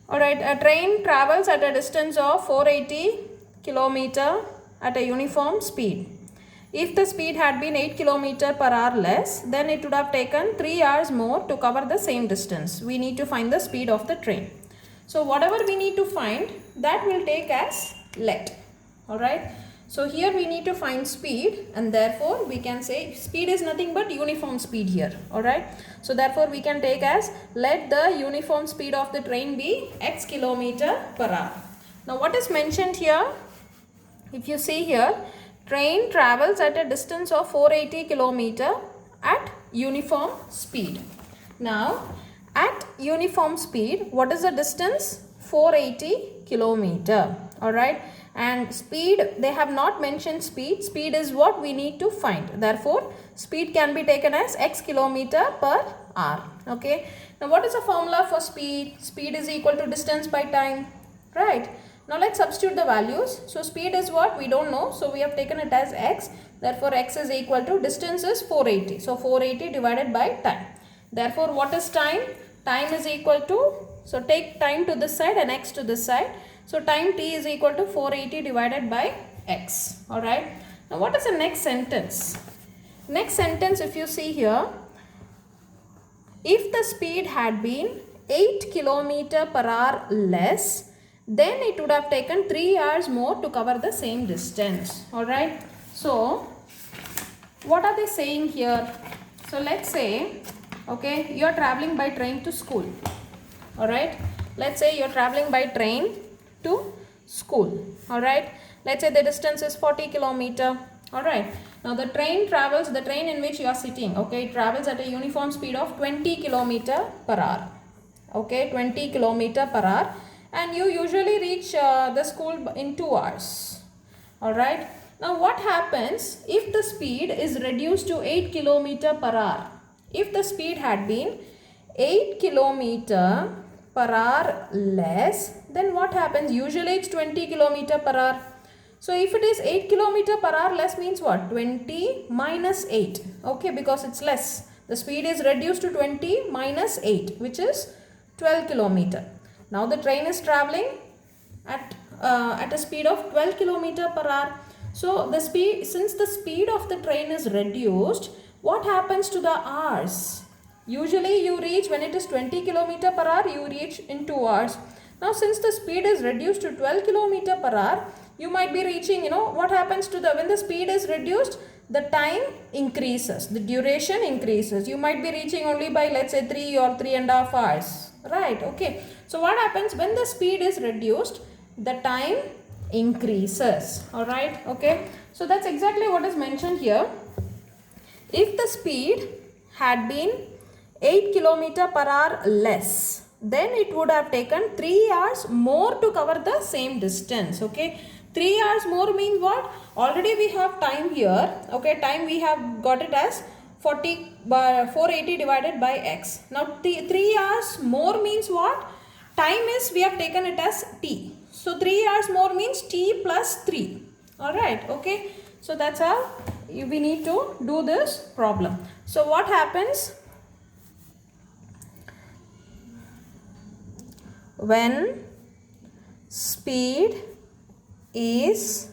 Alright, a train travels at a distance of 480 km at a uniform speed. If the speed had been 8 km per hour less, then it would have taken 3 hours more to cover the same distance. We need to find the speed of the train. So whatever we need to find, that will take as let. Alright. So here we need to find speed, and therefore we can say speed is nothing but uniform speed here. Alright. So therefore we can take as let the uniform speed of the train be x kilometer per hour. Now what is mentioned here? If you see here, train travels at a distance of 480 kilometer at uniform speed. Now at uniform speed, what is the distance? 480 kilometer. Alright. And speed, they have not mentioned speed. Speed is what we need to find. Therefore, speed can be taken as x kilometer per hour. Okay. Now, what is the formula for speed? Speed is equal to distance by time. Right. Now, let's substitute the values. So, speed is what? We don't know. So, we have taken it as x. Therefore, x is equal to distance is 480. So, 480 divided by time. Therefore, what is time? Time is equal to, so take time to this side and x to this side. So time t is equal to 480 divided by x. Alright. Now what is the next sentence? Next sentence, if you see here, if the speed had been 8 km per hour less, then it would have taken 3 hours more to cover the same distance. Alright. So what are they saying here? So let's say, okay, you are traveling by train to school. Alright. Let's say you are traveling by train to school. Alright. Let's say the distance is 40 km. Alright. Now the train travels, the train in which you are sitting, okay, it travels at a uniform speed of 20 km per hour. Okay, 20 km per hour. And you usually reach the school in 2 hours. Alright. Now what happens if the speed is reduced to 8 km per hour? If the speed had been 8 km per hour less, then what happens? Usually it's 20 km per hour. So if it is 8 km per hour less means what? 20 minus 8. Okay, because it's less. The speed is reduced to 20 minus 8, which is 12 km. Now the train is traveling at a speed of 12 km per hour. So the speed, since the speed of the train is reduced, what happens to the hours? Usually you reach, when it is 20 km per hour, you reach in 2 hours. Now since the speed is reduced to 12 km per hour, you might be reaching, what happens to when the speed is reduced, the time increases, the duration increases. You might be reaching only by, let's say, 3 or 3.5 hours. Right, okay. So what happens when the speed is reduced, the time increases. Alright, okay. So that's exactly what is mentioned here. If the speed had been 8 km per hour less, then it would have taken 3 hours more to cover the same distance. Okay, 3 hours more means what? Already we have time here. Okay, time we have got it as 480 divided by x. Now 3 hours more means what? Time is, we have taken it as t. So 3 hours more means t plus 3. Alright, okay. So that's how we need to do this problem. So what happens? When speed is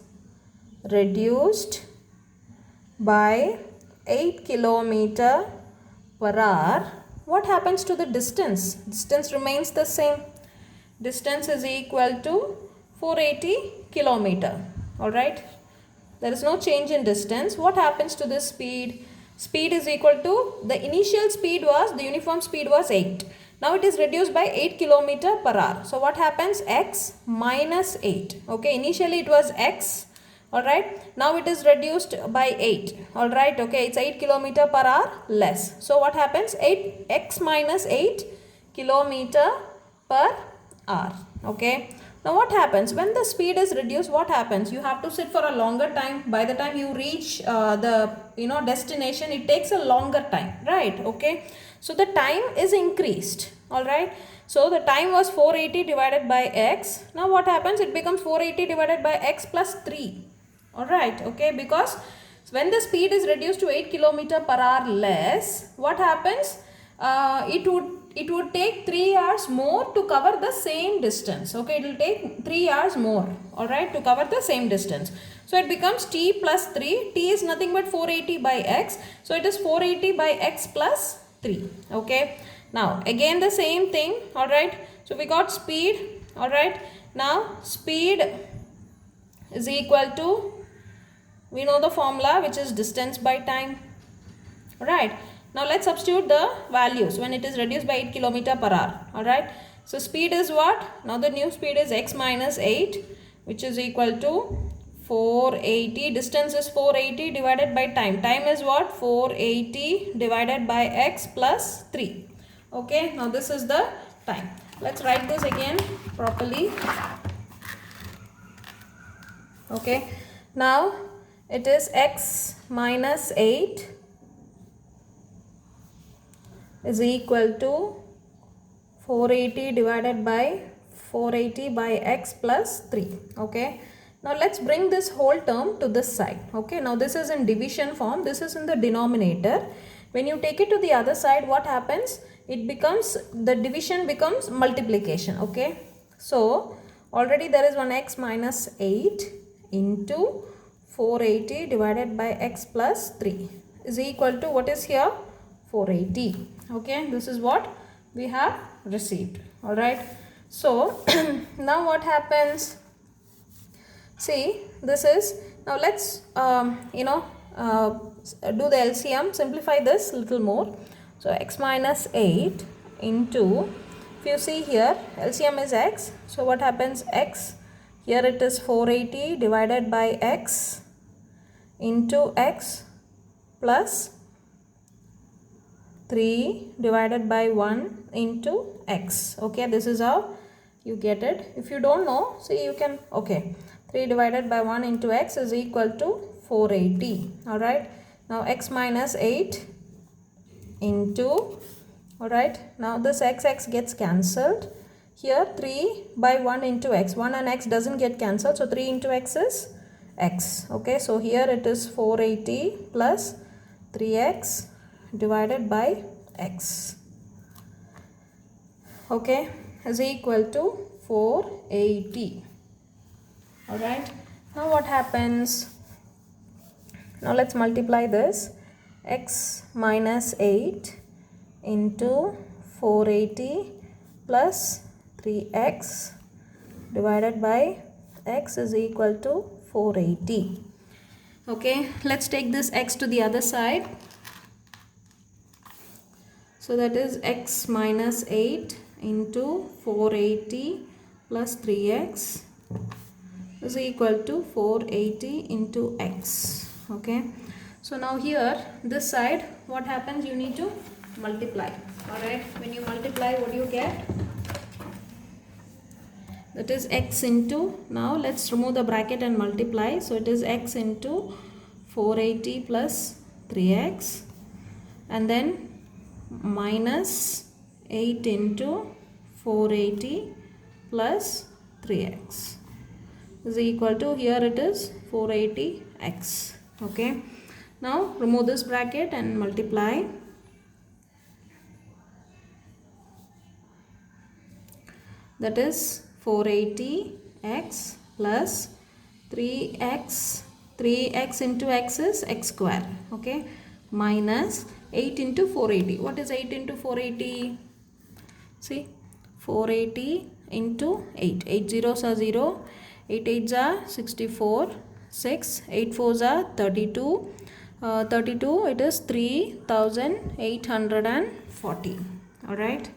reduced by 8 km per hour, what happens to the distance? Distance remains the same. Distance is equal to 480 km. Alright. There is no change in distance. What happens to this speed? Speed is equal to, the initial speed was, the uniform speed was 8. Now it is reduced by 8 km per hour. So what happens? X minus 8. Okay, initially it was x. Alright, now it is reduced by 8. Alright, okay, it's 8 km per hour less. So what happens? X minus 8 km per hour. Okay. Now what happens? When the speed is reduced, what happens? You have to sit for a longer time. By the time you reach the destination, it takes a longer time. Right, okay. So the time is increased. Alright. So the time was 480 divided by x. Now what happens? It becomes 480 divided by x plus 3. Alright, okay. Because when the speed is reduced to 8 km per hour less, what happens? it would take 3 hours more to cover the same distance. Okay, it will take 3 hours more, alright, to cover the same distance. So it becomes t plus 3. T is nothing but 480 by x. So it is 480 by x plus 3. Okay. Now again the same thing, alright. So we got speed, alright. Now speed is equal to, we know the formula, which is distance by time. Right. Now let's substitute the values when it is reduced by 8 km per hour. Alright. So speed is what? Now the new speed is x minus 8, which is equal to 480. Distance is 480 divided by time. Time is what? 480 divided by x plus 3. Okay. Now this is the time. Let's write this again properly. Okay. Now it is x minus 8 is equal to 480 divided by 480 by x plus 3. Okay. Now let's bring this whole term to this side. Okay. Now this is in division form. This is in the denominator. When you take it to the other side, what happens? It becomes, the division becomes multiplication. Okay. So already there is 1x minus 8 into 480 divided by x plus 3 is equal to, what is here? 480. Okay, this is what we have received. Alright. So now what happens? See, this is, now let's do the LCM, simplify this little more. So x minus 8 into, if you see here, LCM is x. So what happens? X, here it is 480 divided by x into x plus 3 divided by 1 into x. Okay, this is how you get it. If you don't know, see, you can, okay, 3 divided by 1 into x is equal to 480. Alright, now x minus 8 into, alright, now this x gets cancelled. Here 3 by 1 into x, 1 and x doesn't get cancelled, so 3 into x is x. Okay, so here it is 480 plus 3x divided by x. Okay, is equal to 480. Alright, now what happens? Now let's multiply this. X minus 8 into 480 plus 3x divided by x is equal to 480. Okay, let's take this x to the other side. So that is x minus 8 into 480 plus 3x is equal to 480 into x. Okay, so now here this side, what happens? You need to multiply. Alright, when you multiply, what do you get? That is x into, now let's remove the bracket and multiply. So it is x into 480 plus 3x and then minus 8 into 480 plus 3x is equal to, here it is 480x. Okay, now remove this bracket and multiply. That is 480x plus 3x into x is x square. Okay, minus 8 into 480. What is 8 into 480? See, 480 into 8. 8 zeros are 0. 8 8s are 64. 6. 8 4s are 32. 32, it is 3840. Alright.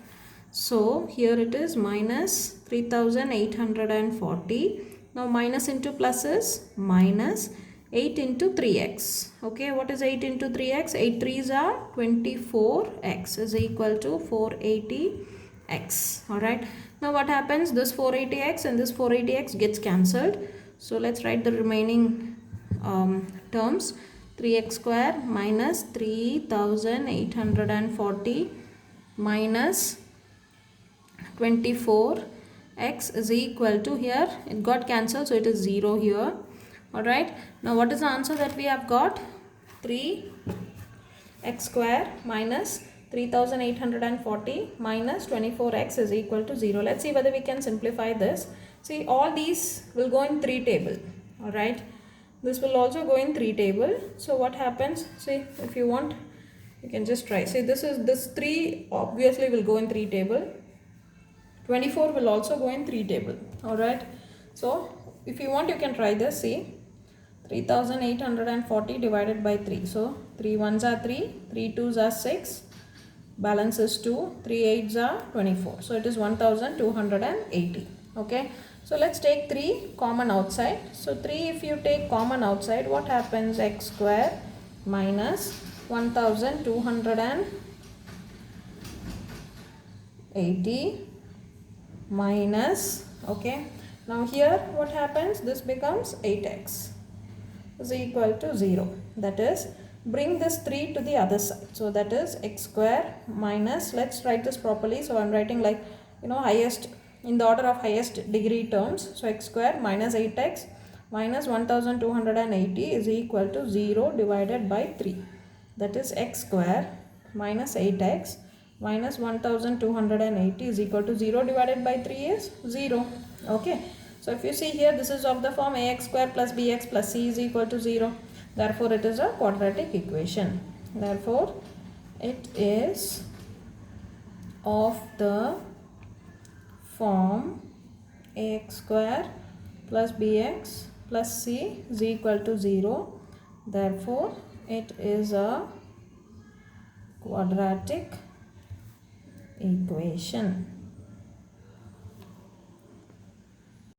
So here it is minus 3840. Now minus into plus is minus 8 into 3x. Okay, what is 8 into 3x? 8 3s are 24x is equal to 480x. Alright. Now what happens? This 480x and this 480x gets cancelled. So let's write the remaining terms. 3x square minus 3840 minus 24x is equal to, here it got cancelled, so it is 0 here. Alright, now what is the answer that we have got? 3x square minus 3840 minus 24x is equal to 0. Let's see whether we can simplify this. See, all these will go in 3 table. Alright. This will also go in 3 table. So what happens? See, if you want, you can just try. See, this 3 obviously will go in 3 table. 24 will also go in 3 table. Alright. So if you want, you can try this. See, 3840 divided by 3. So 3 ones are 3, 3 twos are 6, balance is 2, 3 eights are 24. So it is 1280. Okay. So let's take 3 common outside. So 3 if you take common outside, what happens? X square minus 1280 minus, okay, now here what happens? This becomes 8x is equal to 0. That is, bring this 3 to the other side. So that is x square minus, let's write this properly. So I am writing like, highest, in the order of highest degree terms. So x square minus 8x minus 1280 is equal to 0 divided by 3. That is x square minus 8x minus 1280 is equal to 0 divided by 3 is 0. Okay. So if you see here, this is of the form ax square plus bx plus c is equal to 0. Therefore, it is a quadratic equation. Therefore, it is of the form ax square plus bx plus c is equal to 0. Therefore, it is a quadratic equation.